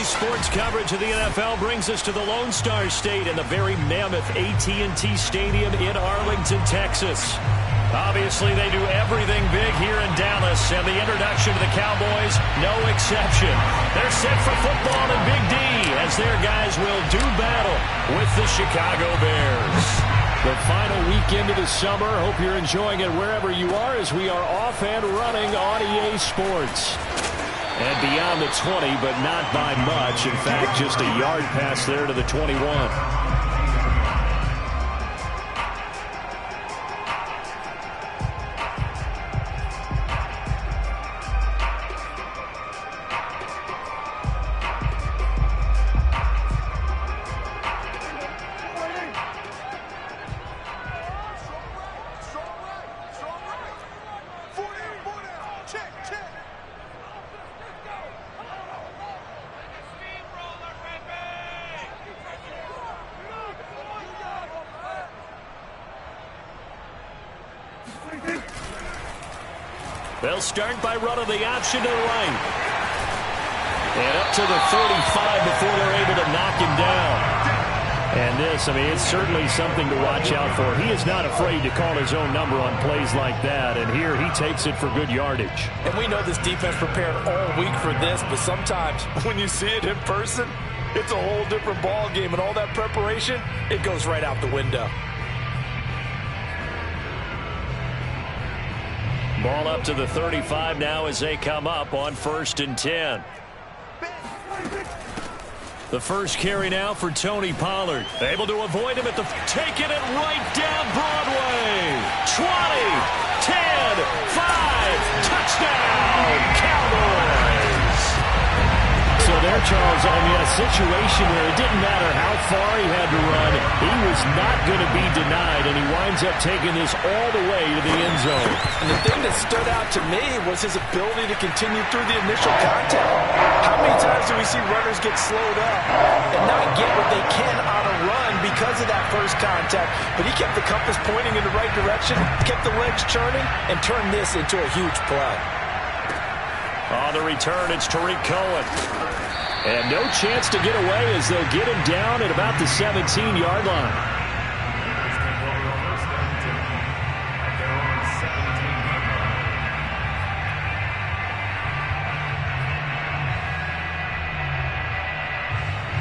Today's sports coverage of the NFL brings us to the Lone Star State in the very mammoth AT&T Stadium in Arlington, Texas. Obviously, they do everything big here in Dallas, and the introduction to the Cowboys, no exception. They're set for football in Big D as their guys will do battle with the Chicago Bears. The final weekend of the summer. Hope you're enjoying it wherever you are as we are off and running on EA Sports. And beyond the 20, but not by much. In fact, just a yard pass there to the 21. They'll start by running the option to the right. And up to the 35 before they're able to knock him down. And this, it's certainly something to watch out for. He is not afraid to call his own number on plays like that. And here he takes it for good yardage. And we know this defense prepared all week for this, but sometimes when you see it in person, it's a whole different ball game. And all that preparation, it goes right out the window. Ball up to the 35 now as they come up on 1st and 10. The first carry now for Tony Pollard. Able to avoid him at the... Taking it right down Broadway. 20, 10, 5, touchdown, Cowboys. So there, Charles, a situation where it didn't matter how far he had to run. He was not going to be denied, and he winds up taking this all the way to the end zone. And the thing that stood out to me was his ability to continue through the initial contact. How many times do we see runners get slowed up and not get what they can on a run because of that first contact? But he kept the compass pointing in the right direction, kept the legs churning, and turned this into a huge play. On the return, it's Tariq Cohen. And no chance to get away as they'll get him down at about the 17-yard line.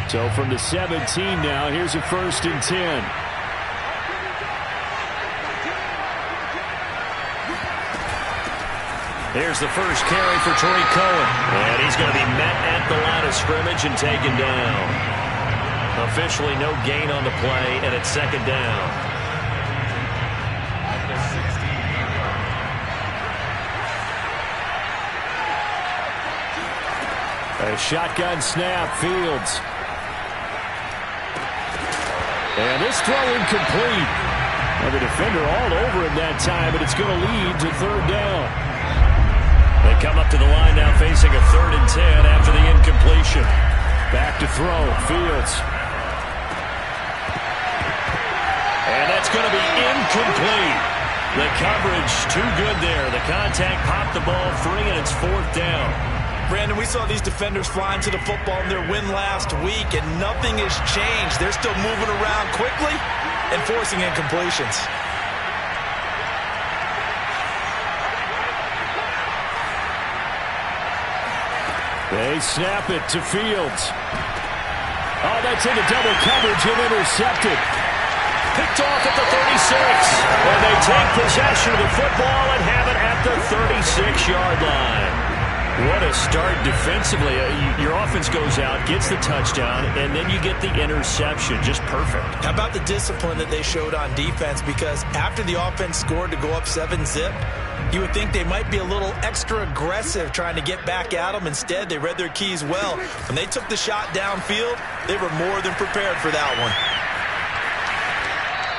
So from the 17 now, here's a 1st and 10. Here's the first carry for Tariq Cohen. And he's going to be met at the line of scrimmage and taken down. Officially no gain on the play, and it's 2nd down. A shotgun snap, Fields. And this throw incomplete. And the defender all over him that time, but it's going to lead to 3rd down. They come up to the line now facing a 3rd and 10 after the incompletion. Back to throw, Fields. And that's going to be incomplete. The coverage too good there. The contact popped the ball free, and it's 4th down. Brandon, we saw these defenders flying to the football in their win last week, and nothing has changed. They're still moving around quickly and forcing incompletions. They snap it to Fields. Oh, that's into double coverage and intercepted. Picked off at the 36. And they take possession of the football and have it at the 36-yard line. What a start defensively. Your offense goes out, gets the touchdown, and then you get the interception. Just perfect. How about the discipline that they showed on defense? Because after the offense scored to go up 7-zip, you would think they might be a little extra aggressive trying to get back at them. Instead, they read their keys well. When they took the shot downfield, they were more than prepared for that one.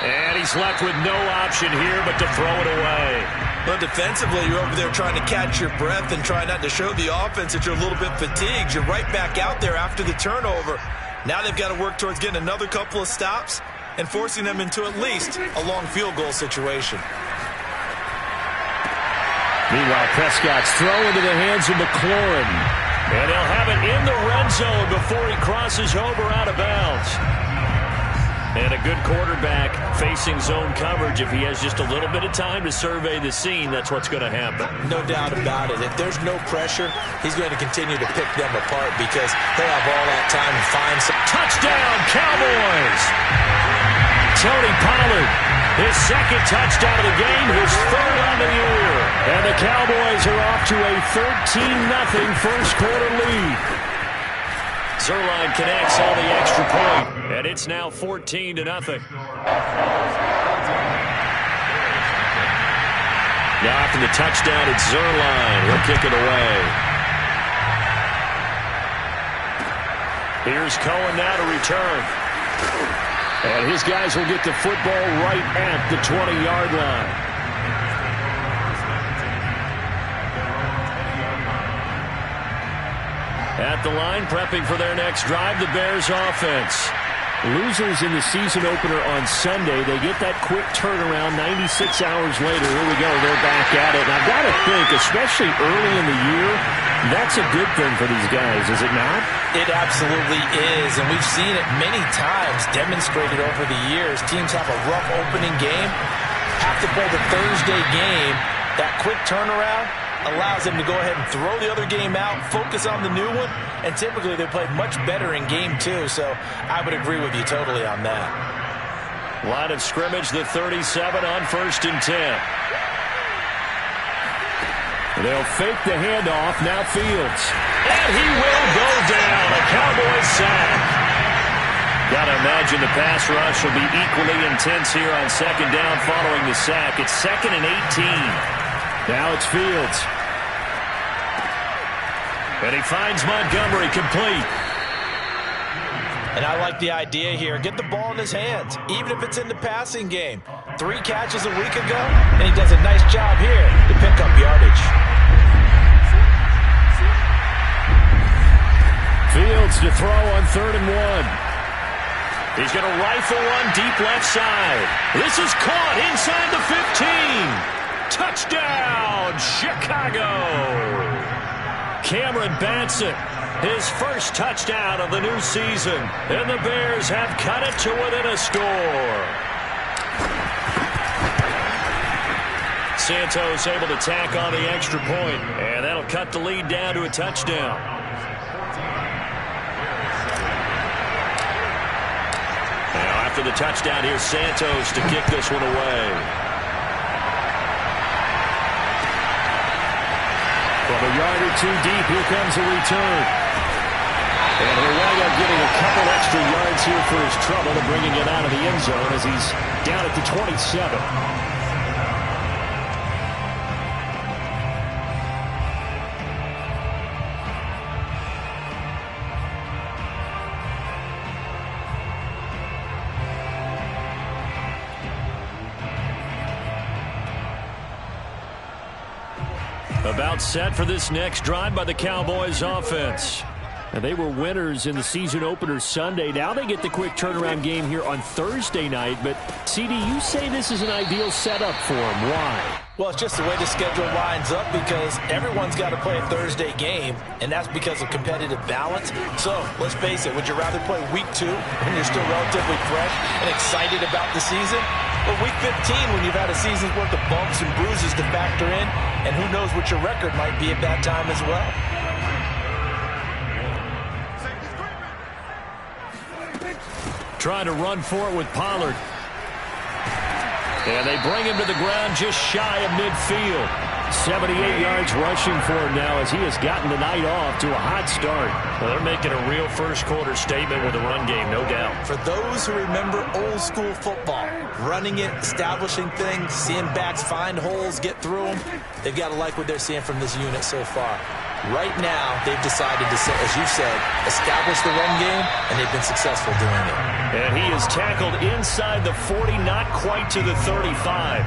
And he's left with no option here but to throw it away. Well, defensively, you're over there trying to catch your breath and try not to show the offense that you're a little bit fatigued. You're right back out there after the turnover. Now they've got to work towards getting another couple of stops and forcing them into at least a long field goal situation. Meanwhile, Prescott's throw into the hands of McLaurin. And he'll have it in the red zone before he crosses over out of bounds. And a good quarterback facing zone coverage. If he has just a little bit of time to survey the scene, that's what's going to happen. No doubt about it. If there's no pressure, he's going to continue to pick them apart because he'll have all that time to find some. Touchdown, Cowboys! Tony Pollard, his second touchdown of the game, his third on the year. And the Cowboys are off to a 13-0 first quarter lead. Zerline connects on the extra point, and it's now 14-0. Now after the touchdown, it's Zerline. He'll kick it away. Here's Cohen now to return. And his guys will get the football right at the 20-yard line. At the line, prepping for their next drive, the Bears offense. Losers in the season opener on Sunday. They get that quick turnaround 96 hours later. Here we go. They're back at it. And I've got to think, especially early in the year, that's a good thing for these guys, is it not? It absolutely is. And we've seen it many times demonstrated over the years. Teams have a rough opening game, have to play the Thursday game. That quick turnaround allows them to go ahead and throw the other game out, focus on the new one, and typically they play much better in game two, so I would agree with you totally on that. Line of scrimmage, the 37 on 1st and 10. They'll fake the handoff, now Fields. And he will go down, a Cowboys sack. Got to imagine the pass rush will be equally intense here on second down following the sack. It's 2nd and 18. Now it's Fields. And he finds Montgomery complete. And I like the idea here. Get the ball in his hands, even if it's in the passing game. 3 catches a week ago, and he does a nice job here to pick up yardage. Fields to throw on 3rd and 1. He's going to rifle one deep left side. This is caught inside the 15. Touchdown, Chicago! Cameron Batson, his first touchdown of the new season. And the Bears have cut it to within a score. Santos able to tack on the extra point, and that'll cut the lead down to a touchdown. Now after the touchdown, here's Santos to kick this one away. From a yard or 2 deep, here comes a return. And Higuain getting a couple extra yards here for his trouble and bringing it out of the end zone as he's down at the 27. About set for this next drive by the Cowboys offense. And they were winners in the season opener Sunday. Now they get the quick turnaround game here on Thursday night. But, CD, you say this is an ideal setup for them. Why? Well, it's just the way the schedule lines up because everyone's got to play a Thursday game, and that's because of competitive balance. So, let's face it, would you rather play week 2 when you're still relatively fresh and excited about the season? Or week 15 when you've had a season's worth of bumps and bruises to factor in, and who knows what your record might be at that time as well. Trying to run for it with Pollard. And they bring him to the ground just shy of midfield. 78 yards rushing for him now as he has gotten the night off to a hot start. Well, they're making a real first quarter statement with a run game, no doubt. For those who remember old school football, running it, establishing things, seeing backs find holes, get through them, they've got to like what they're seeing from this unit so far. Right now, they've decided to, as you said, establish the run game, and they've been successful doing it. And he is tackled inside the 40, not quite to the 35.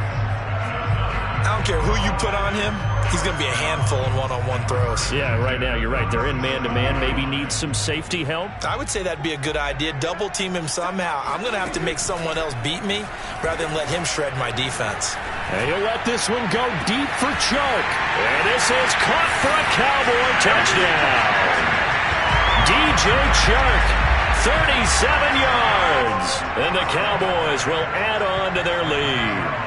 I don't care who you put on him, he's going to be a handful in one-on-one throws. Yeah, right now, you're right. They're in man-to-man, maybe need some safety help. I would say that'd be a good idea. Double team him somehow. I'm going to have to make someone else beat me rather than let him shred my defense. And he'll let this one go deep for Chark. And this is caught for a Cowboy touchdown. DJ Chark, 37 yards. And the Cowboys will add on to their lead.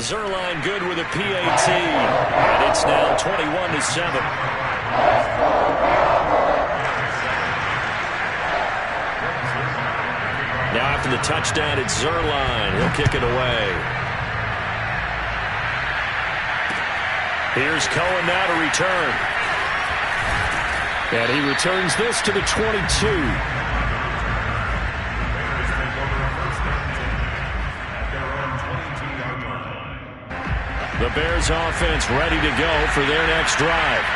Zerline good with a PAT, and it's now 21-7. Now after the touchdown, it's Zerline. He'll kick it away. Here's Cohen now to return. And he returns this to the 22. The Bears offense ready to go for their next drive.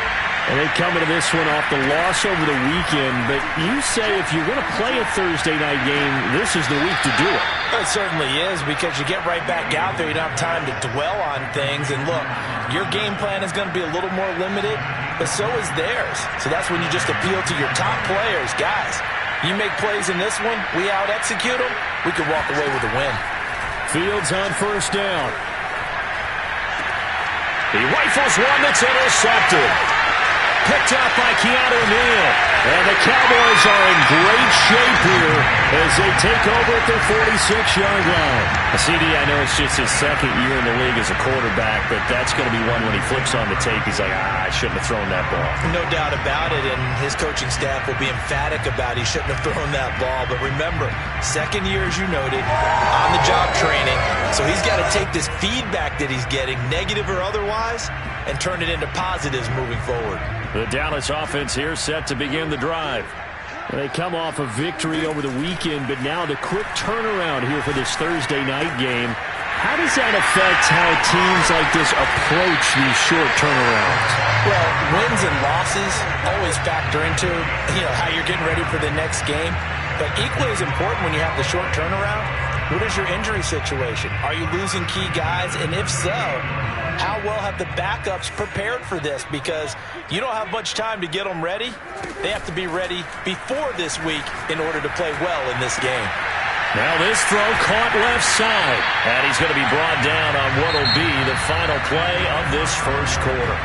And they come into this one off the loss over the weekend. But you say if you want to play a Thursday night game, this is the week to do it. It certainly is, because you get right back out there. You don't have time to dwell on things. And look, your game plan is going to be a little more limited, but so is theirs. So that's when you just appeal to your top players. Guys, you make plays in this one, we out-execute them, we can walk away with a win. Fields on first down. He rifles one that's intercepted. Picked up by Keanu Neal. And the Cowboys are in great shape here as they take over at their 46-yard line. CD, I know it's just his second year in the league as a quarterback, but that's going to be one when he flips on the tape, he's like, I shouldn't have thrown that ball. No doubt about it, and his coaching staff will be emphatic about he shouldn't have thrown that ball. But remember, second year, as you noted, on-the-job training. So he's got to take this feedback that he's getting, negative or otherwise, and turn it into positives moving forward. The Dallas offense here set to begin the drive. They come off a victory over the weekend, but now the quick turnaround here for this Thursday night game. How does that affect how teams like this approach these short turnarounds? Well, wins and losses always factor into, how you're getting ready for the next game. But equally as important when you have the short turnaround, what is your injury situation? Are you losing key guys? And if so, how well have the backups prepared for this? Because you don't have much time to get them ready. They have to be ready before this week in order to play well in this game. Now this throw caught left side. And he's going to be brought down on what will be the final play of this first quarter.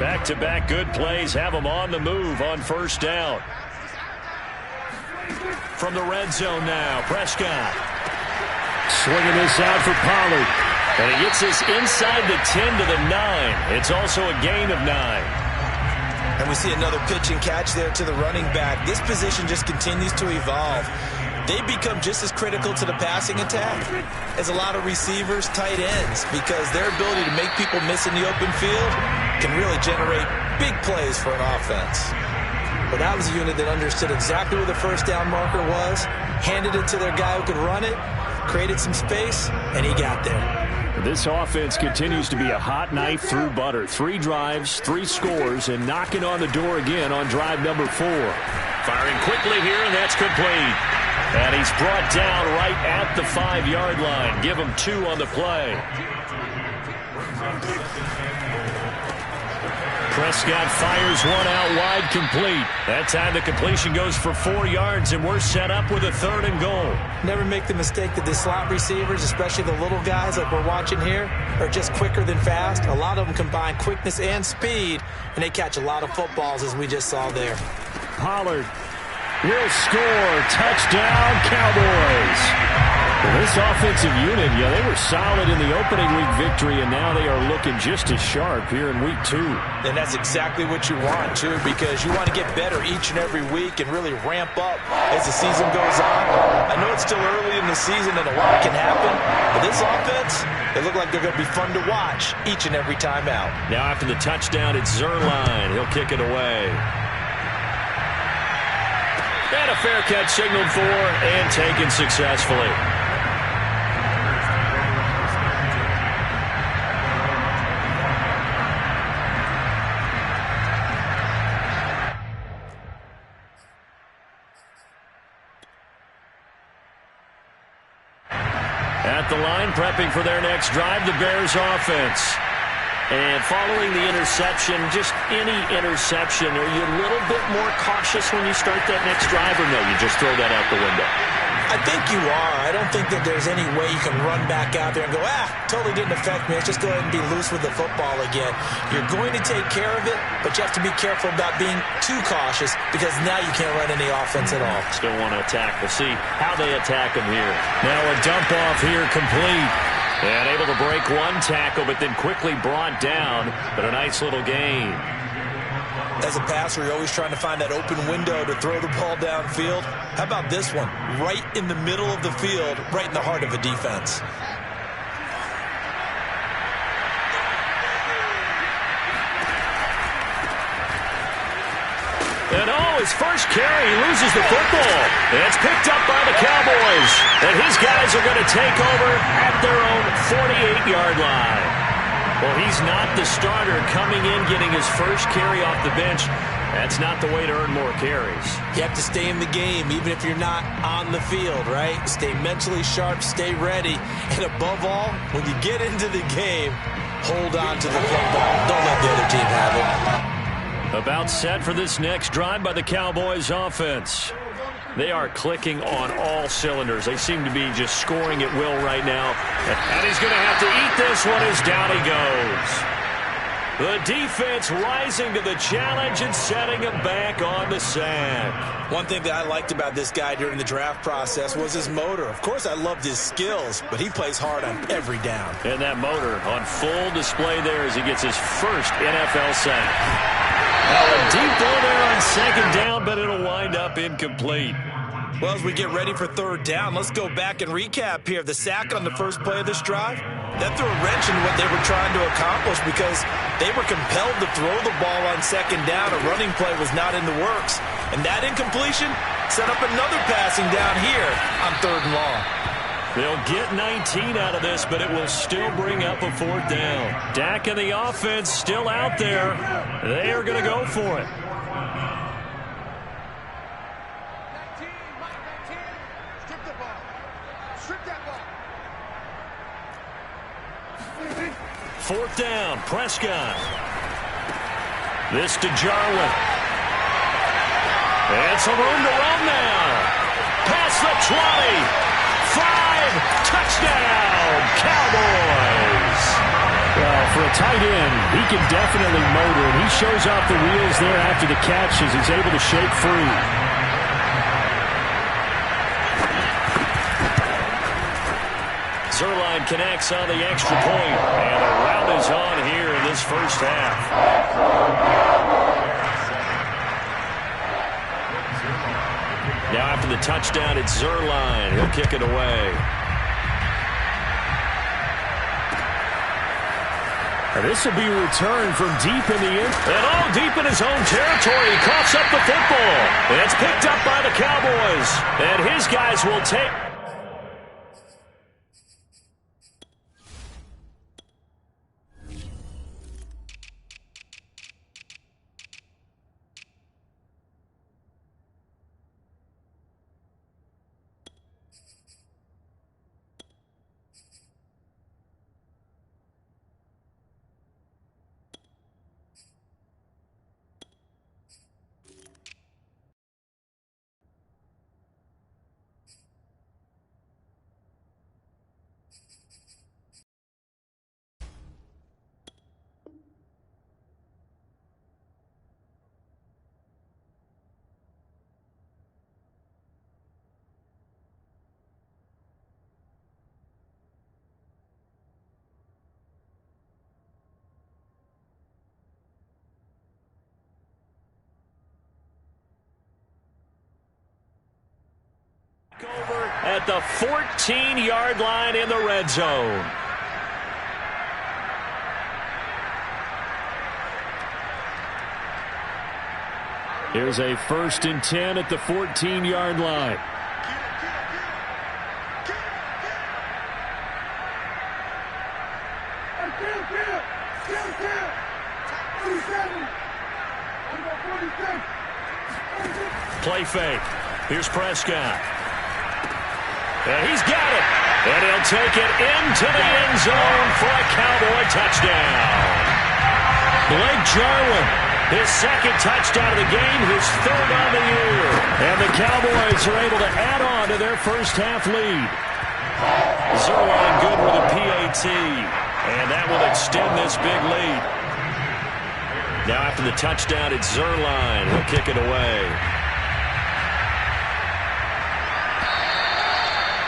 Back-to-back good plays have them on the move on first down. From the red zone now, Prescott. Swinging this out for Pollard. And he gets this inside the 10 to the 9. It's also a gain of 9. And we see another pitch and catch there to the running back. This position just continues to evolve. They become just as critical to the passing attack as a lot of receivers, tight ends, because their ability to make people miss in the open field can really generate big plays for an offense. But that was a unit that understood exactly where the first down marker was, handed it to their guy who could run it, created some space, and he got there. This offense continues to be a hot knife through butter. 3 drives, 3 scores, and knocking on the door again on drive number 4. Firing quickly here, and that's complete. And he's brought down right at the 5-yard line. Give him 2 on the play. Prescott fires one out wide, complete. That time the completion goes for 4 yards, and we're set up with a 3rd and goal. Never make the mistake that the slot receivers, especially the little guys like we're watching here, are just quicker than fast. A lot of them combine quickness and speed, and they catch a lot of footballs, as we just saw there. Pollard will score. Touchdown, Cowboys. Well, this offensive unit, they were solid in the opening week victory, and now they are looking just as sharp here in week 2. And that's exactly what you want, too, because you want to get better each and every week and really ramp up as the season goes on. I know it's still early in the season and a lot can happen, but this offense, they look like they're going to be fun to watch each and every time out. Now after the touchdown, it's Zerline. He'll kick it away. And a fair catch signaled for and taken successfully. At the line, prepping for their next drive, the Bears offense. And following the interception, just any interception, are you a little bit more cautious when you start that next drive, or no, you just throw that out the window? I think you are. I don't think that there's any way you can run back out there and go, totally didn't affect me. Let's just go ahead and be loose with the football again. You're going to take care of it, but you have to be careful about being too cautious because now you can't run any offense at all. Still want to attack. We'll see how they attack him here. Now a dump off here complete. And able to break one tackle, but then quickly brought down. But a nice little gain. As a passer, you're always trying to find that open window to throw the ball downfield. How about this one? Right in the middle of the field, right in the heart of a defense. And his first carry, he loses the football. And it's picked up by the Cowboys. And his guys are going to take over at their own 48-yard line. Well, he's not the starter coming in, getting his first carry off the bench. That's not the way to earn more carries. You have to stay in the game, even if you're not on the field, right? Stay mentally sharp, stay ready. And above all, when you get into the game, hold on to the football. Don't let the other team have it. About set for this next drive by the Cowboys offense. They are clicking on all cylinders. They seem to be just scoring at will right now. And he's going to have to eat this one as down he goes. The defense rising to the challenge and setting him back on the sack. One thing that I liked about this guy during the draft process was his motor. Of course, I loved his skills, but he plays hard on every down. And that motor on full display there as he gets his first NFL sack. Now a deep ball there on second down, but it'll wind up incomplete. Well, as we get ready for third down, let's go back and recap here. The sack on the first play of this drive, that threw a wrench in what they were trying to accomplish because they were compelled to throw the ball on second down. A running play was not in the works. And that incompletion set up another passing down here on third and long. They'll get 19 out of this, but it will still bring up a fourth down. Dak and the offense still out there. They are going to go for it. Fourth down, Prescott. This to Jarwin. And some room to run now. Past the 20. 5, touchdown, Cowboys. Well, for a tight end, he can definitely motor, and he shows off the wheels there after the catch as he's able to shake free. Zerline connects on the extra point, and a rout is on here in this first half. Now after the touchdown, it's Zerline. He'll kick it away. And this will be returned from deep in the end. And all deep in his own territory. He coughs up the football. And it's picked up by the Cowboys. And his guys will take... over at the 14-yard line in the red zone. Here's a 1st and 10 at the 14-yard line. Play fake. Here's Prescott. And he's got it. And he'll take it into the end zone for a Cowboy touchdown. Blake Jarwin, his second touchdown of the game, his third on the year. And the Cowboys are able to add on to their first half lead. Zerline good with a PAT. And that will extend this big lead. Now after the touchdown, it's Zerline. He'll kick it away.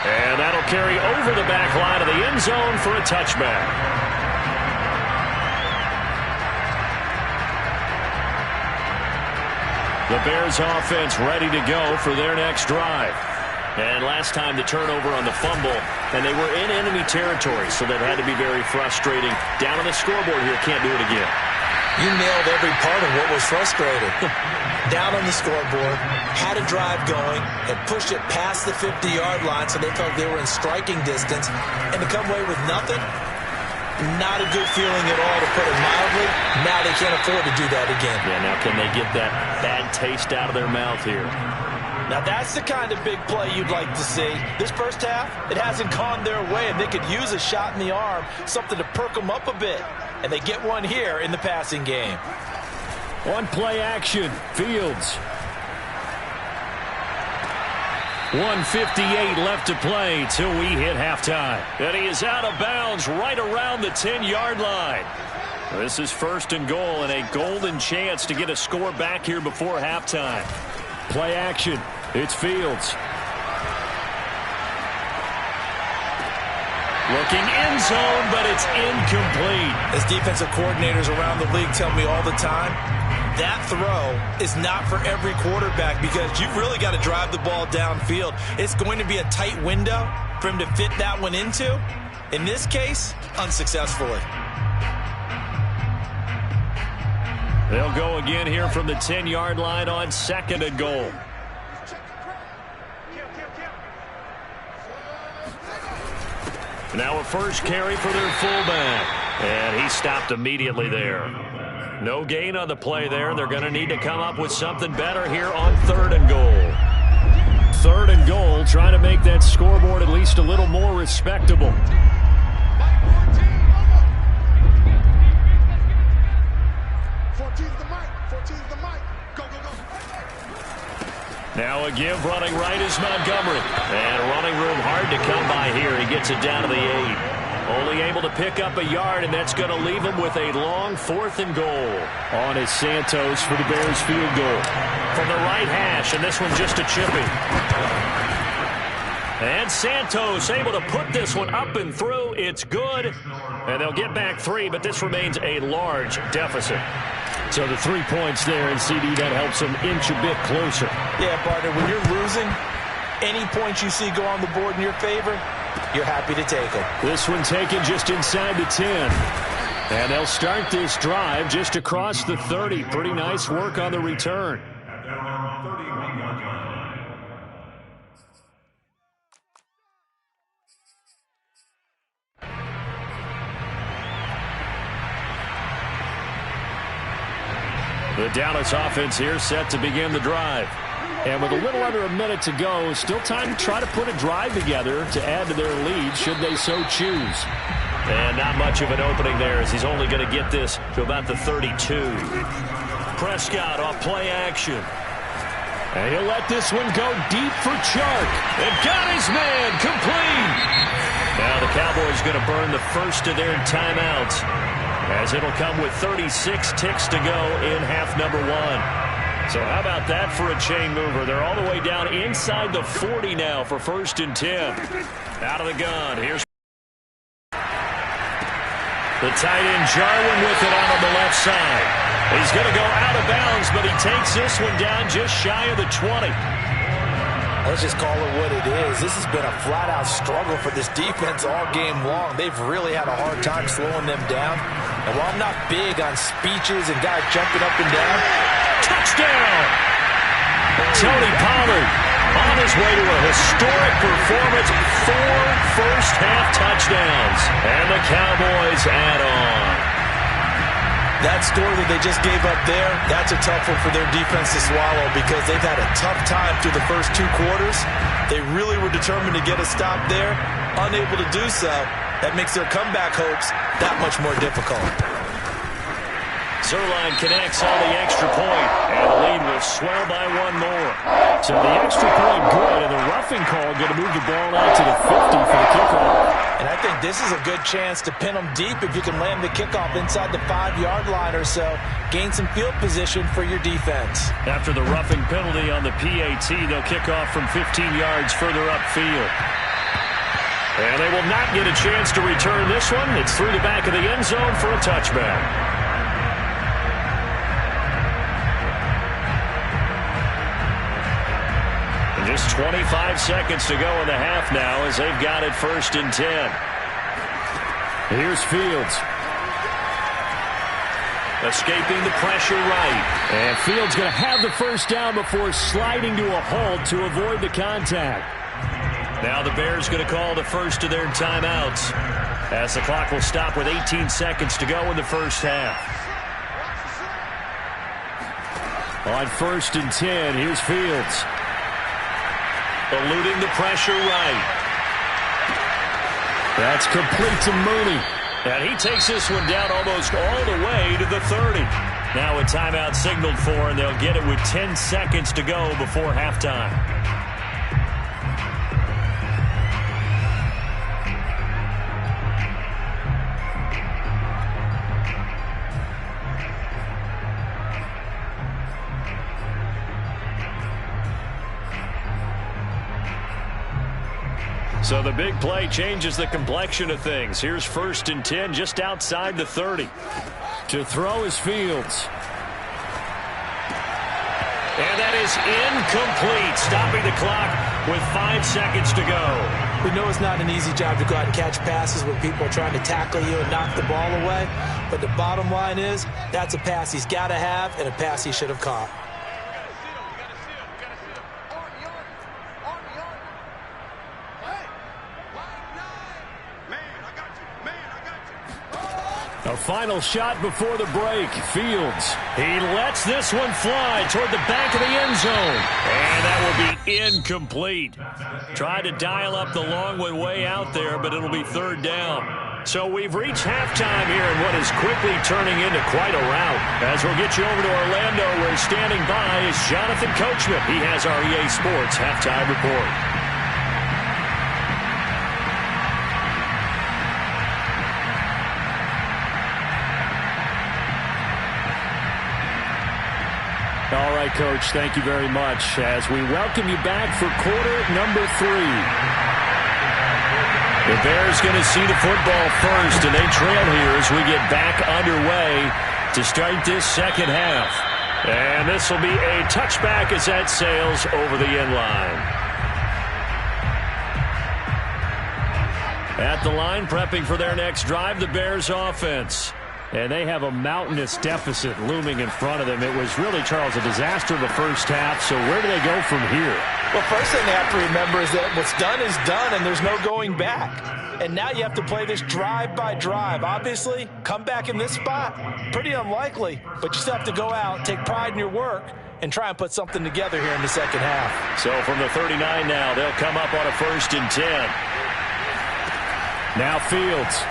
And that'll carry over the back line of the end zone for a touchback. The Bears offense ready to go for their next drive. And last time the turnover on the fumble, and they were in enemy territory, so that had to be very frustrating. Down on the scoreboard here, can't do it again. You nailed every part of what was frustrating. Down on the scoreboard, had a drive going, and pushed it past the 50-yard line so they felt they were in striking distance, and to come away with nothing, not a good feeling at all, to put it mildly. Now they can't afford to do that again. Yeah, now can they get that bad taste out of their mouth here? Now that's the kind of big play you'd like to see. This first half, it hasn't gone their way, and they could use a shot in the arm, something to perk them up a bit. And they get one here in the passing game. On play action, Fields. 1:58 left to play till we hit halftime. And he is out of bounds right around the 10-yard line. This is first and goal, and a golden chance to get a score back here before halftime. Play action, it's Fields. Looking end zone, but it's incomplete. As defensive coordinators around the league tell me all the time, that throw is not for every quarterback because you've really got to drive the ball downfield. It's going to be a tight window for him to fit that one into. In this case, unsuccessfully. They'll go again here from the 10-yard line on second and goal. Now a first carry for their fullback. And he stopped immediately there. No gain on the play there. They're going to need to come up with something better here on third and goal. Third and goal, trying to make that scoreboard at least a little more respectable. Now a give running right is Montgomery. And running room hard to come by here. He gets it down to the 8. Only able to pick up a yard, and that's going to leave him with a long fourth and goal. On is Santos for the Bears field goal. From the right hash, and this one just a chipping. And Santos able to put this one up and through. It's good. And they'll get back 3, but this remains a large deficit. So the 3 points there, and CD, that helps them inch a bit closer. Yeah, partner, when you're losing, any points you see go on the board in your favor, you're happy to take them. This one taken just inside the 10. And they'll start this drive just across the 30. Pretty nice work on the return. The Dallas offense here set to begin the drive. And with a little under a minute to go, still time to try to put a drive together to add to their lead should they so choose. And not much of an opening there as he's only going to get this to about the 32. Prescott off play action. And he'll let this one go deep for Chark. And got his man complete. Now the Cowboys going to burn the first of their timeouts, as it'll come with 36 ticks to go in half number 1. So how about that for a chain mover? They're all the way down inside the 40 now for first and 10. Out of the gun. Here's the tight end Jarwin with it out on the left side. He's going to go out of bounds, but he takes this one down just shy of the 20. Let's just call it what it is. This has been a flat-out struggle for this defense all game long. They've really had a hard time slowing them down. And while I'm not big on speeches and guys jumping up and down, touchdown! Tony Pollard on his way to a historic performance. 4 first-half touchdowns. And the Cowboys add on. That score that they just gave up there, that's a tough one for their defense to swallow because they've had a tough time through the first 2 quarters. They really were determined to get a stop there, unable to do so. That makes their comeback hopes that much more difficult. Zerline connects on the extra point, and the lead will swell by 1 more. So the extra point good, and the roughing call going to move the ball out to the 50 for the kickoff. And I think this is a good chance to pin them deep if you can land the kickoff inside the 5-yard line or so. Gain some field position for your defense. After the roughing penalty on the PAT, they'll kick off from 15 yards further upfield. And they will not get a chance to return this one. It's through the back of the end zone for a touchback. Just 25 seconds to go in the half now as they've got it 1st and 10. Here's Fields. Escaping the pressure right. And Fields going to have the first down before sliding to a halt to avoid the contact. Now the Bears going to call the first of their timeouts as the clock will stop with 18 seconds to go in the first half. On 1st and 10, here's Fields. Eluding the pressure right. That's complete to Mooney. And he takes this one down almost all the way to the 30. Now a timeout signaled for, and they'll get it with 10 seconds to go before halftime. So the big play changes the complexion of things. Here's 1st and 10 just outside the 30. To throw is Fields. And that is incomplete, stopping the clock with 5 seconds to go. We know it's not an easy job to go out and catch passes when people are trying to tackle you and knock the ball away. But the bottom line is, that's a pass he's got to have and a pass he should have caught. A final shot before the break. Fields. He lets this one fly toward the back of the end zone. And that will be incomplete. Tried to dial up the long one way out there, but it'll be 3rd down. So we've reached halftime here in what is quickly turning into quite a rout. As we'll get you over to Orlando, where standing by is Jonathan Coachman. He has our EA Sports halftime report. All right, Coach, thank you very much as we welcome you back for quarter number 3. The Bears going to see the football first, and they trail here as we get back underway to start this second half. And this will be a touchback as that sails over the end line. At the line, prepping for their next drive, the Bears offense. And they have a mountainous deficit looming in front of them. It was really, Charles, a disaster in the first half. So where do they go from here? Well, first thing they have to remember is that what's done is done, and there's no going back. And now you have to play this drive by drive. Obviously, come back in this spot, pretty unlikely. But you still have to go out, take pride in your work, and try and put something together here in the second half. So from the 39 now, they'll come up on a 1st and 10. Now Fields.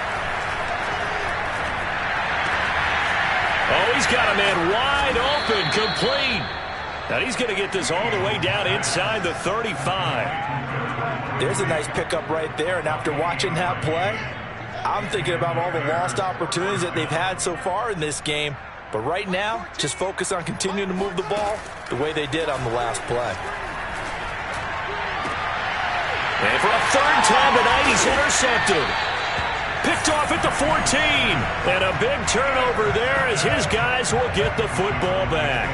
Oh, he's got a man wide open, complete. Now he's going to get this all the way down inside the 35. There's a nice pickup right there, and after watching that play, I'm thinking about all the lost opportunities that they've had so far in this game. But right now, just focus on continuing to move the ball the way they did on the last play. And for a 3rd time tonight, he's intercepted. Picked off at the 14. And a big turnover there as his guys will get the football back.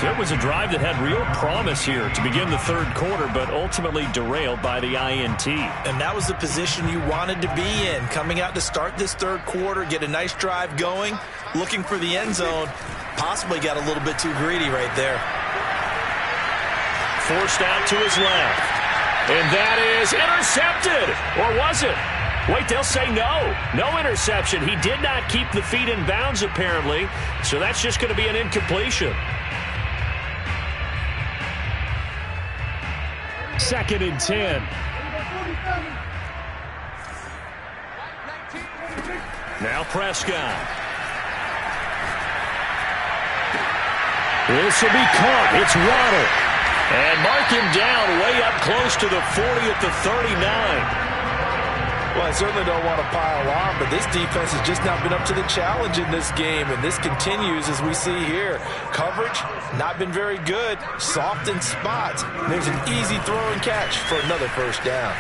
So it was a drive that had real promise here to begin the 3rd quarter, but ultimately derailed by the INT. And that was the position you wanted to be in. Coming out to start this 3rd quarter, get a nice drive going, looking for the end zone. Possibly got a little bit too greedy right there. Forced out to his left. And that is intercepted. Or was it? Wait, they'll say no. No interception. He did not keep the feet in bounds, apparently. So that's just going to be an incompletion. 2nd and 10. Now Prescott. This will be caught. It's Waddle. And mark him down way up close to the 40 at the 39. Well, I certainly don't want to pile on, but this defense has just not been up to the challenge in this game, and this continues as we see here. Coverage, not been very good. Soft in spots. There's an easy throw and catch for another first down.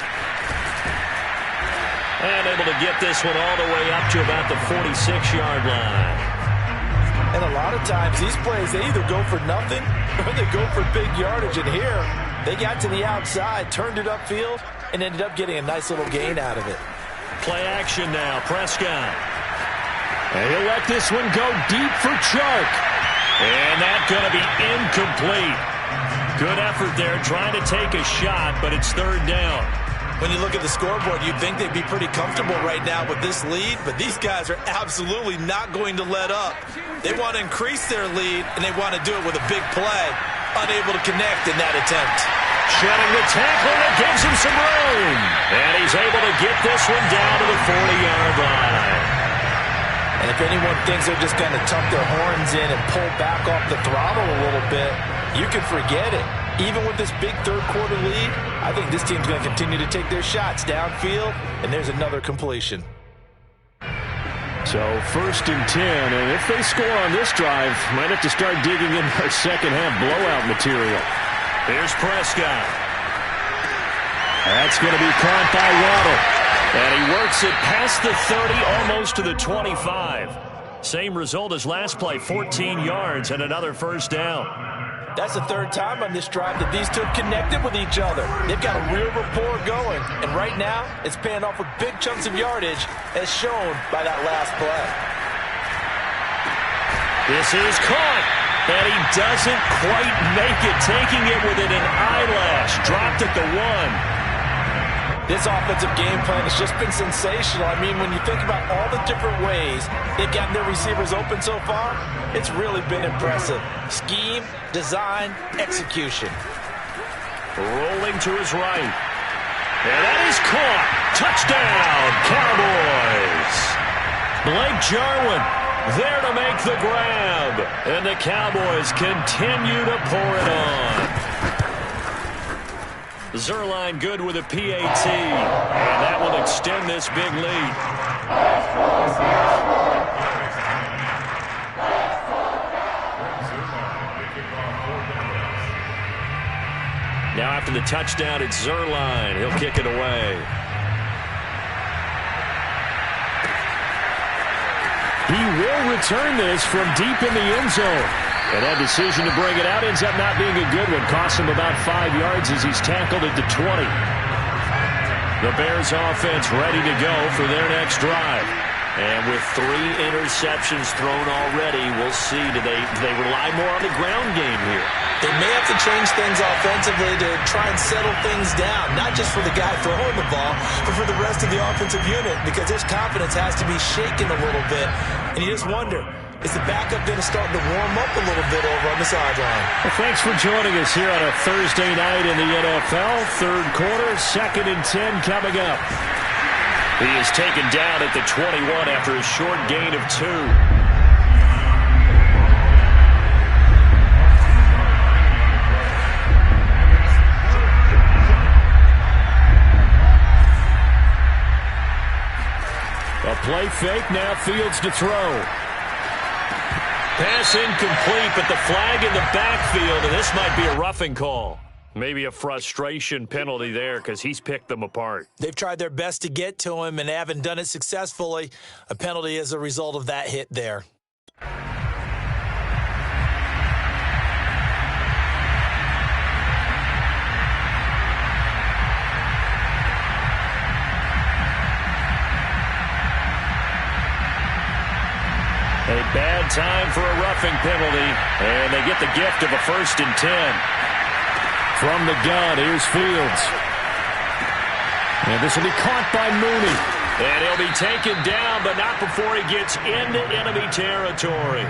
And able to get this one all the way up to about the 46-yard line. And a lot of times, these plays, they either go for nothing or they go for big yardage. And here, they got to the outside, turned it upfield, and ended up getting a nice little gain out of it. Play action now, Prescott. And he'll let this one go deep for Chark. And that's going to be incomplete. Good effort there, trying to take a shot, but it's 3rd down. When you look at the scoreboard, you'd think they'd be pretty comfortable right now with this lead, but these guys are absolutely not going to let up. They want to increase their lead, and they want to do it with a big play. Unable to connect in that attempt. Shedding the tackle that gives him some room. And he's able to get this one down to the 40-yard line. And if anyone thinks they're just going to tuck their horns in and pull back off the throttle a little bit, you can forget it. Even with this big third-quarter lead, I think this team's going to continue to take their shots downfield, and there's another completion. So 1st and 10, and if they score on this drive, might have to start digging in our second-half blowout material. Here's Prescott. That's going to be caught by Waddle. And he works it past the 30, almost to the 25. Same result as last play, 14 yards and another first down. That's the 3rd time on this drive that these two have connected with each other. They've got a real rapport going. And right now, it's paying off with big chunks of yardage, as shown by that last play. This is caught. And he doesn't quite make it, taking it within an eyelash. Dropped at the 1. This offensive game plan has just been sensational. I mean, when you think about all the different ways they've gotten their receivers open so far, it's really been impressive. Scheme, design, execution. Rolling to his right. And that is caught. Touchdown, Cowboys. Blake Jarwin there to make the grab. And the Cowboys continue to pour it on. Zerline good with a PAT. And that will extend this big lead. Now after the touchdown, it's Zerline. He'll kick it away. He will return this from deep in the end zone. And that decision to bring it out ends up not being a good one. Costs him about 5 yards as he's tackled at the 20. The Bears offense ready to go for their next drive. And with 3 interceptions thrown already, we'll see. Do they rely more on the ground game here? They may have to change things offensively to try and settle things down, not just for the guy throwing the ball, but for the rest of the offensive unit, because his confidence has to be shaken a little bit. And you just wonder, is the backup going to start to warm up a little bit over on the sideline? Well, thanks for joining us here on a Thursday night in the NFL. 3rd quarter, 2nd and 10 coming up. He is taken down at the 21 after a short gain of 2. A play fake, now Fields to throw. Pass incomplete, but the flag in the backfield, and this might be a roughing call. Maybe a frustration penalty there because he's picked them apart. They've tried their best to get to him and they haven't done it successfully. A penalty as a result of that hit there. A bad time for a roughing penalty, and they get the gift of a 1st and 10. From the gun, here's Fields. And this will be caught by Mooney. And he'll be taken down, but not before he gets into enemy territory.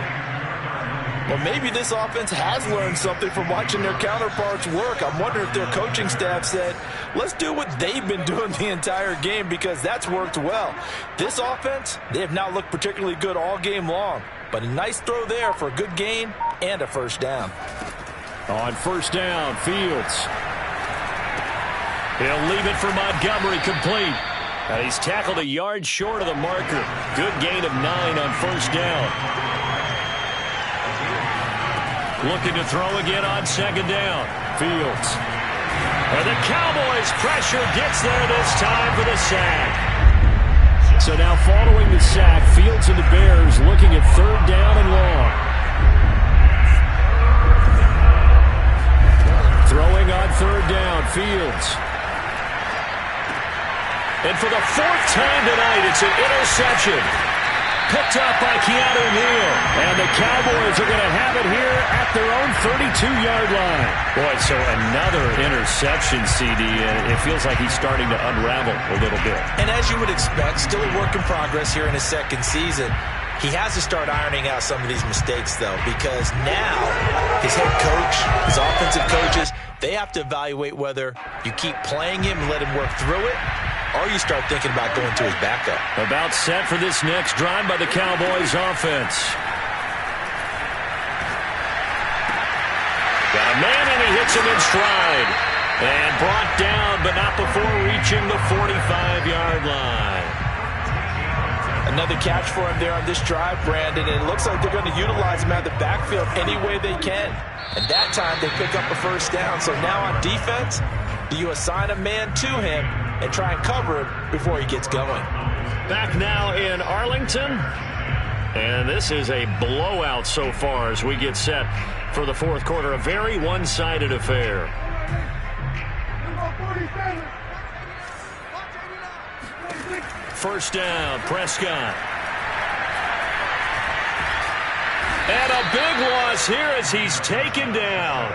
Well, maybe this offense has learned something from watching their counterparts work. I'm wondering if their coaching staff said, let's do what they've been doing the entire game, because that's worked well. This offense, they have not looked particularly good all game long, but a nice throw there for a good gain and a first down. On first down, Fields. He'll leave it for Montgomery, complete. And he's tackled a yard short of the marker. Good gain of 9 on first down. Looking to throw again on second down. Fields. And the Cowboys pressure gets there this time for the sack. So now following the sack, Fields and the Bears looking at third down and long. Throwing on third down, Fields. And for the fourth time tonight, it's an interception. Picked up by Keanu Neal. And the Cowboys are going to have it here at their own 32-yard line. Boy, so another interception, CD. And it feels like he's starting to unravel a little bit. And as you would expect, still a work in progress here in his second season. He has to start ironing out some of these mistakes, though, because now his head coach, his offensive coaches, they have to evaluate whether you keep playing him and let him work through it, or you start thinking about going to his backup. About set for this next drive by the Cowboys offense. Got a man and he hits him in stride. And brought down, but not before reaching the 45-yard line. Another catch for him there on this drive, Brandon, and it looks like they're going to utilize him out of the backfield any way they can. And that time they pick up a first down. So now on defense, do you assign a man to him and try and cover him before he gets going? Back now in Arlington. And this is a blowout so far as we get set for the fourth quarter. A very one-sided affair. First down, Prescott. And a big loss here as he's taken down.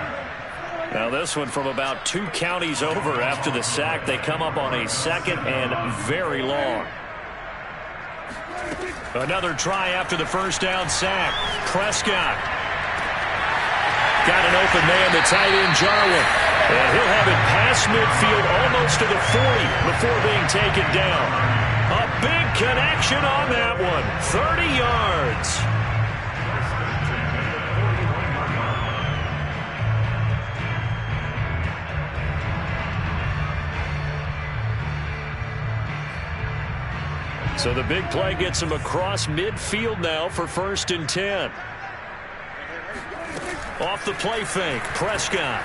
Now this one from about 2 counties over after the sack. They come up on a second and very long. Another try after the first down sack. Prescott. Got an open man, the tight end, Jarwin. And he'll have it past midfield almost to the 40 before being taken down. A big connection on that one. 30 yards. So the big play gets him across midfield now for 1st and 10. Off the play fake, Prescott.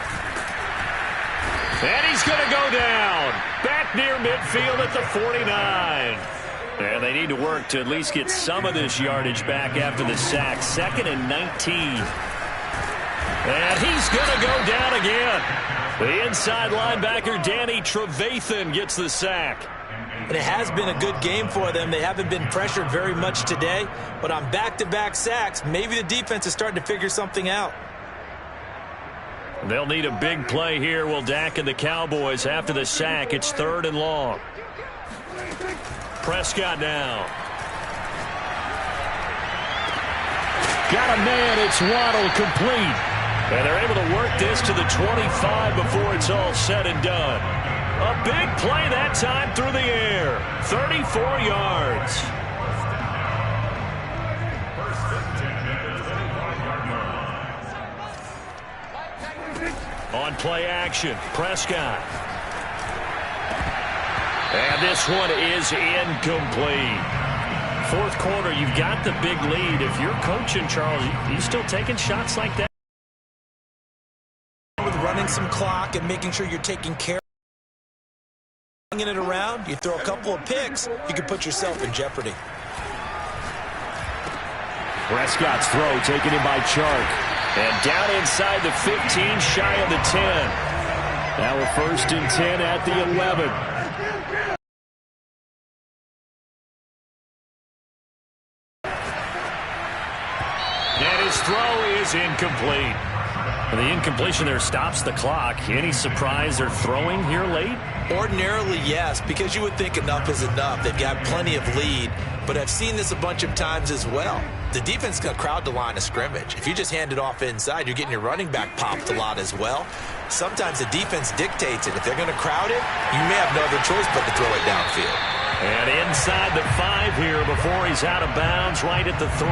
And he's going to go down. Back near midfield at the 49. And they need to work to at least get some of this yardage back after the sack. 2nd and 19. And he's going to go down again. The inside linebacker, Danny Trevathan, gets the sack. And it has been a good game for them. They haven't been pressured very much today. But on back-to-back sacks, maybe the defense is starting to figure something out. They'll need a big play here. Will Dak and the Cowboys after the sack. It's 3rd and long. Prescott now. Got a man. It's Waddle, complete. And they're able to work this to the 25 before it's all said and done. A big play that time through the air. 34 yards. On play action, Prescott. And this one is incomplete. Fourth quarter, you've got the big lead. If you're coaching, Charles, you still taking shots like that? With running some clock and making sure you're taking care of it around, you throw a couple of picks, you can put yourself in jeopardy. Prescott's throw taken in by Chark. And down inside the 15, shy of the 10. Now a 1st and 10 at the 11. And his throw is incomplete. And the incompletion there stops the clock. Any surprise they're throwing here late? Ordinarily, yes, because you would think enough is enough. They've got plenty of lead, but I've seen this a bunch of times as well. The defense is going to crowd the line of scrimmage. If you just hand it off inside, you're getting your running back popped a lot as well. Sometimes the defense dictates it. If they're going to crowd it, you may have no other choice but to throw it downfield. And inside the 5 here before he's out of bounds, right at the 3.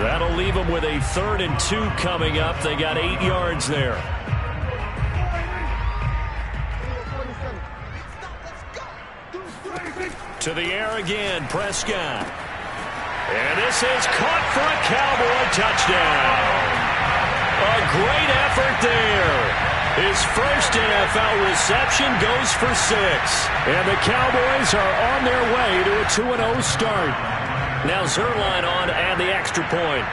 That'll leave him with a 3rd and 2 coming up. They got 8 yards there. To the air again, Prescott. And this is caught for a Cowboy touchdown. A great effort there. His first NFL reception goes for 6. And the Cowboys are on their way to a 2-0 start. Now Zerline on and the extra point.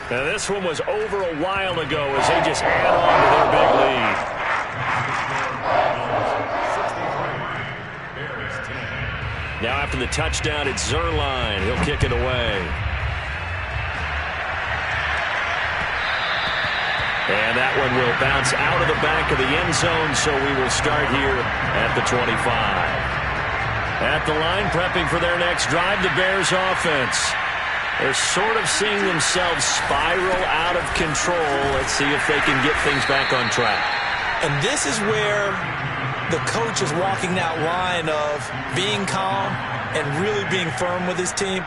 Now this one was over a while ago as they just add on to their big lead. Now after the touchdown, it's Zerline. He'll kick it away. And that one will bounce out of the back of the end zone, so we will start here at the 25. At the line, prepping for their next drive, the Bears offense. They're sort of seeing themselves spiral out of control. Let's see if they can get things back on track. And this is where the coach is walking that line of being calm and really being firm with his team.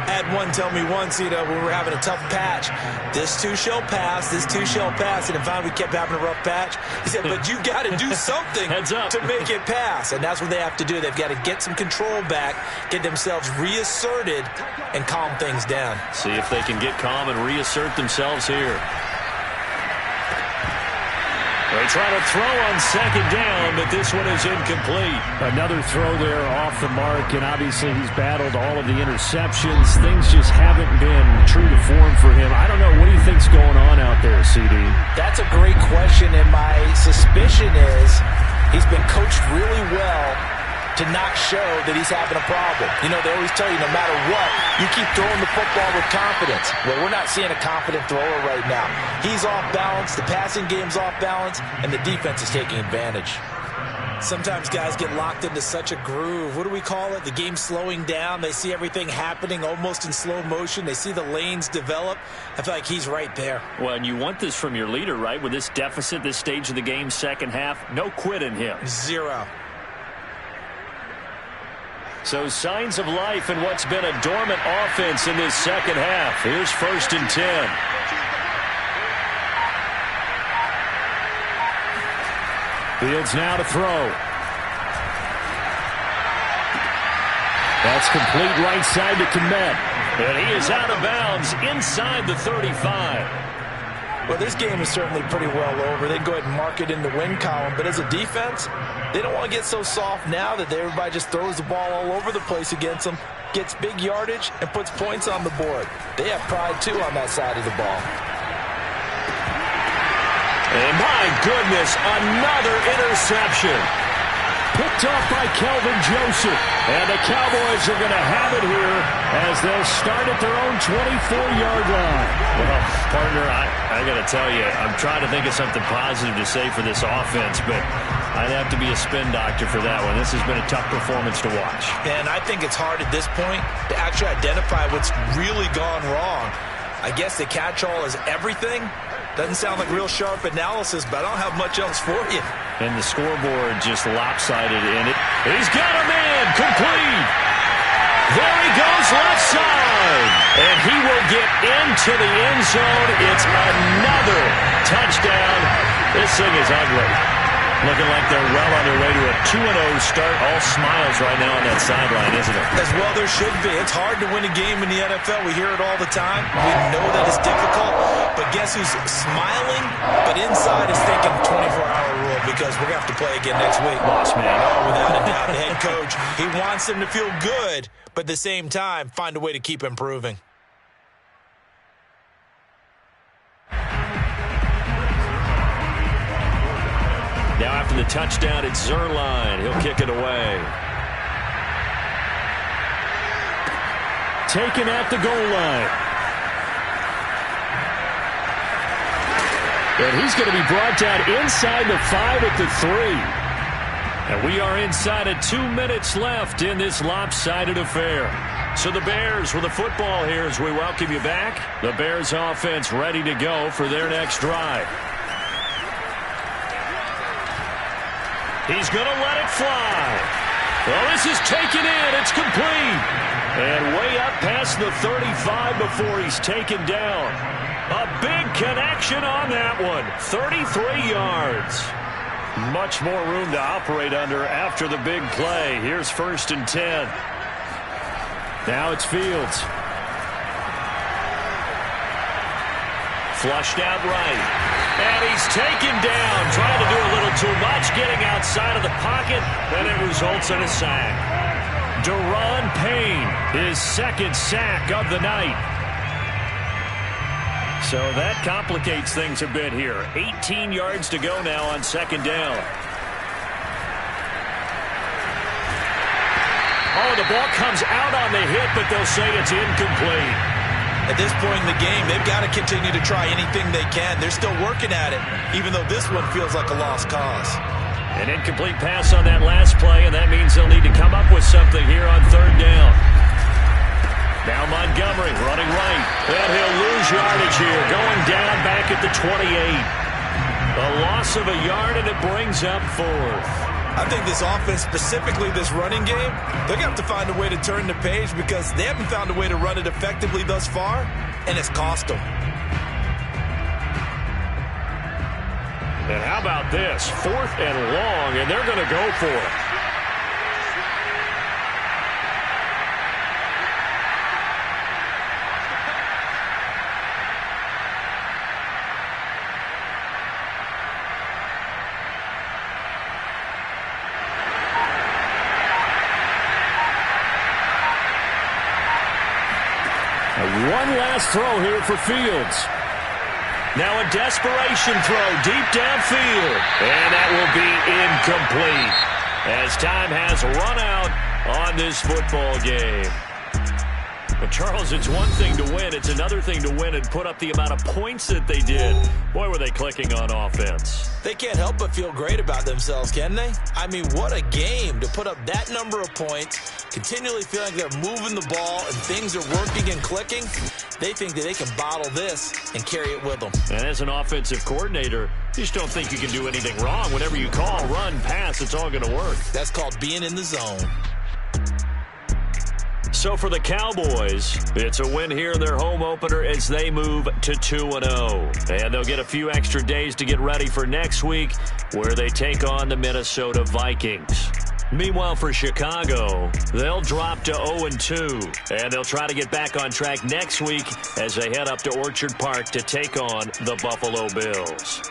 I had one tell me once, when we were having a tough patch, this too shall pass, this too shall pass. And in fact, we kept having a rough patch. He said, but you got to do something to make it pass. And that's what they have to do. They've got to get some control back, get themselves reasserted, and calm things down. See if they can get calm and reassert themselves here. They try to throw on 2nd down, but this one is incomplete. Another throw there off the mark, and obviously he's battled all of the interceptions. Things just haven't been true to form for him. I don't know. What do you think's going on out there, CD? That's a great question, and my suspicion is he's been coached really well to not show that he's having a problem. They always tell you no matter what, you keep throwing the football with confidence. Well, we're not seeing a confident thrower right now. He's off balance, the passing game's off balance, and the defense is taking advantage. Sometimes guys get locked into such a groove. What do we call it? The game's slowing down. They see everything happening almost in slow motion. They see the lanes develop. I feel like he's right there. Well, and you want this from your leader, right? With this deficit, this stage of the game, second half, no quit in him. 0. So signs of life in what's been a dormant offense in this second half. Here's 1st and 10. Fields now to throw. That's complete right side to Kmet. And he is out of bounds inside the 35. Well, this game is certainly pretty well over. They can go ahead and mark it in the win column. But as a defense, they don't want to get so soft now that everybody just throws the ball all over the place against them, gets big yardage, and puts points on the board. They have pride, too, on that side of the ball. And my goodness, another interception. Picked off by Kelvin Joseph. And the Cowboys are going to have it here as they'll start at their own 24-yard line. Well, partner, I got to tell you, I'm trying to think of something positive to say for this offense, but I'd have to be a spin doctor for that one. This has been a tough performance to watch. And I think it's hard at this point to actually identify what's really gone wrong. I guess the catch-all is everything. Doesn't sound like real sharp analysis, but I don't have much else for you. And the scoreboard just lopsided in it. He's got a man, complete. There he goes, left side. And he will get into the end zone. It's another touchdown. This thing is ugly. Looking like they're well on their way to a 2-0 start. All smiles right now on that sideline, isn't it? As well there should be. It's hard to win a game in the NFL. We hear it all the time. We know that it's difficult. But guess who's smiling, but inside is thinking 24-hour rule because we're going to have to play again next week. Boss man. Oh, without a doubt, the head coach. He wants them to feel good, but at the same time, find a way to keep improving. Now after the touchdown, it's Zerline. He'll kick it away. Taken at the goal line. And he's going to be brought down inside the 5 at the 3. And we are inside of 2 minutes left in this lopsided affair. So the Bears with the football here as we welcome you back. The Bears offense ready to go for their next drive. He's going to let it fly. Well, this is taken in. It's complete. And way up past the 35 before he's taken down. A big connection on that one. 33 yards. Much more room to operate under after the big play. Here's 1st and 10. Now it's Fields. Flushed out right. And he's taken down. Trying to do a little too much. Getting outside of the pocket. And it results in a sack. Deron Payne, his 2nd sack of the night. So that complicates things a bit here. 18 yards to go now on 2nd down. Oh, the ball comes out on the hit, but they'll say it's incomplete. At this point in the game, they've got to continue to try anything they can. They're still working at it, even though this one feels like a lost cause. An incomplete pass on that last play, and that means they'll need to come up with something here on 3rd down. Now Montgomery running right. And he'll lose yardage here. Going down back at the 28. A loss of a yard, and it brings up 4th. I think this offense, specifically this running game, they're going to have to find a way to turn the page because they haven't found a way to run it effectively thus far, and it's cost them. And how about this? 4th and long, and they're going to go for it. One last throw here for Fields. Now a desperation throw deep downfield. And that will be incomplete as time has run out on this football game. But, Charles, it's one thing to win. It's another thing to win and put up the amount of points that they did. Boy, were they clicking on offense. They can't help but feel great about themselves, can they? I mean, what a game to put up that number of points, continually feeling like they're moving the ball and things are working and clicking. They think that they can bottle this and carry it with them. And as an offensive coordinator, you just don't think you can do anything wrong. Whenever you call, run, pass, it's all going to work. That's called being in the zone. So for the Cowboys, it's a win here in their home opener as they move to 2-0. And they'll get a few extra days to get ready for next week where they take on the Minnesota Vikings. Meanwhile, for Chicago, they'll drop to 0-2, and they'll try to get back on track next week as they head up to Orchard Park to take on the Buffalo Bills.